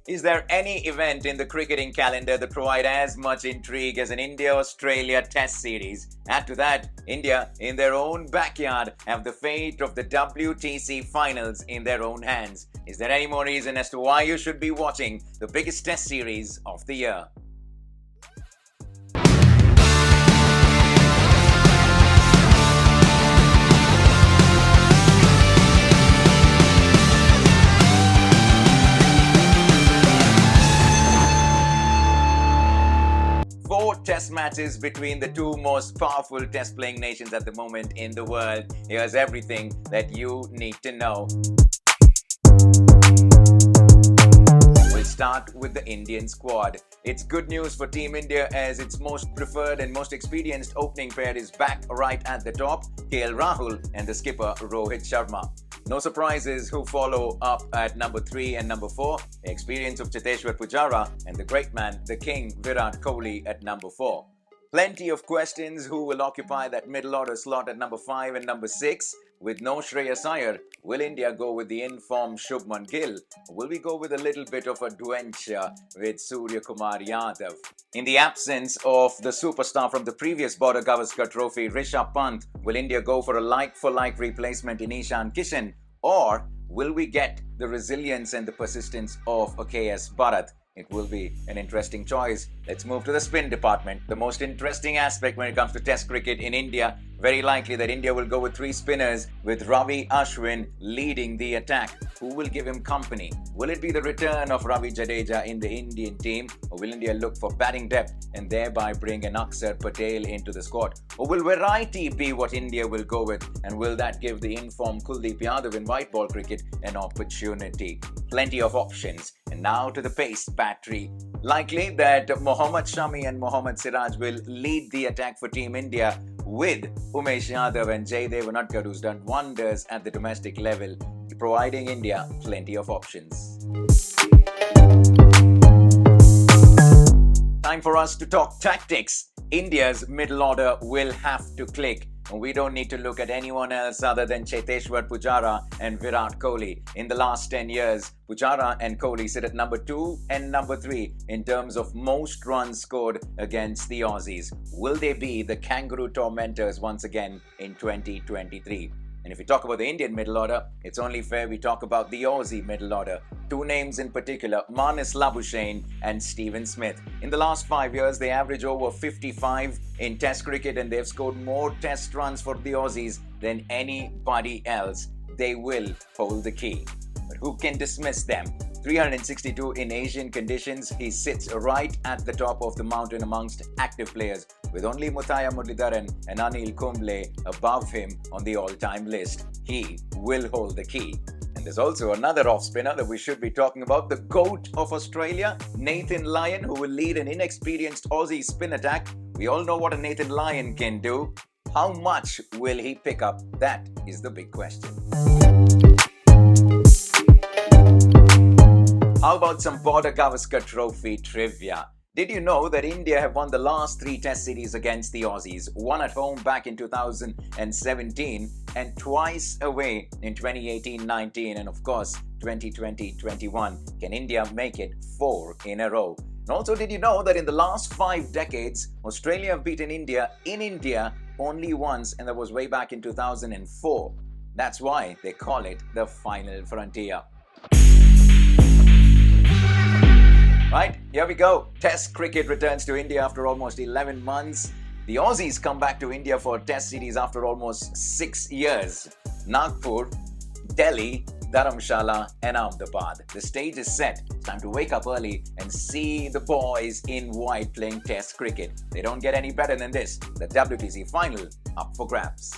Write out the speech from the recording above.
Is there any event in the cricketing calendar that provide as much intrigue as an India-Australia Test series? Add to that, India, in their own backyard, have the fate of the WTC finals in their own hands. Is there any more reason as to why you should be watching the biggest Test series of the year? Four test matches between the two most powerful test playing nations at the moment in the world. Here's everything that you need to know. We'll start with the Indian squad. It's good news for Team India as its most preferred and most experienced opening pair is back right at the top, KL Rahul and the skipper Rohit Sharma. No surprises who follow up at number 3 and number 4, the experience of Cheteshwar Pujara and the great man, the king Virat Kohli at number 4. Plenty of questions who will occupy that middle order slot at number 5 and number 6. With no Shreyas Iyer, will India go with the informed Shubman Gill? Or will we go with a little bit of a adventure with Surya Kumar Yadav? In the absence of the superstar from the previous Border Gavaskar Trophy, Rishabh Pant, will India go for a like-for-like replacement in Ishan Kishan? Or will we get the resilience and the persistence of a KS Bharat? It will be an interesting choice. Let's move to the spin department. The most interesting aspect when it comes to Test cricket in India. Very likely that India will go with 3 spinners with Ravi Ashwin leading the attack. Who will give him company? Will it be the return of Ravi Jadeja in the Indian team? Or will India look for batting depth and thereby bring an Akshar Patel into the squad? Or will variety be what India will go with? And will that give the informed Kuldeep Yadav in white ball cricket an opportunity? Plenty of options. And now to the pace battery. Likely that Mohammad Shami and Mohammad Siraj will lead the attack for Team India with Umesh Yadav and Jaydev Unadkar, who's done wonders at the domestic level, providing India plenty of options. Time for us to talk tactics. India's middle order will have to click. And we don't need to look at anyone else other than Cheteshwar Pujara and Virat Kohli. In the last 10 years, Pujara and Kohli sit at number 2 and number 3 in terms of most runs scored against the Aussies. Will they be the kangaroo tormentors once again in 2023? And if we talk about the Indian middle order, it's only fair we talk about the Aussie middle order. 2 names in particular, Marnus Labuschagne and Steven Smith. In the last 5 years, they average over 55 in Test cricket and they've scored more Test runs for the Aussies than anybody else. They will hold the key. But who can dismiss them? 362 in Asian conditions, he sits right at the top of the mountain amongst active players, with only Muthaiya Muralidharan and Anil Kumble above him on the all-time list. He will hold the key. And there's also another off-spinner that we should be talking about, the GOAT of Australia, Nathan Lyon, who will lead an inexperienced Aussie spin attack. We all know what a Nathan Lyon can do. How much will he pick up? That is the big question. How about some Border Gavaskar Trophy trivia? Did you know that India have won the last 3 Test series against the Aussies? One at home back in 2017 and twice away in 2018-19 and of course 2020-21. Can India make it 4 in a row? And also, did you know that in the last 5 decades, Australia have beaten India in India only once, and that was way back in 2004. That's why they call it the final frontier. Right, here we go. Test cricket returns to India after almost 11 months. The Aussies come back to India for a Test series after almost 6 years. Nagpur, Delhi, Dharamshala and Ahmedabad. The stage is set. It's time to wake up early and see the boys in white playing Test cricket. They don't get any better than this. The WTC final up for grabs.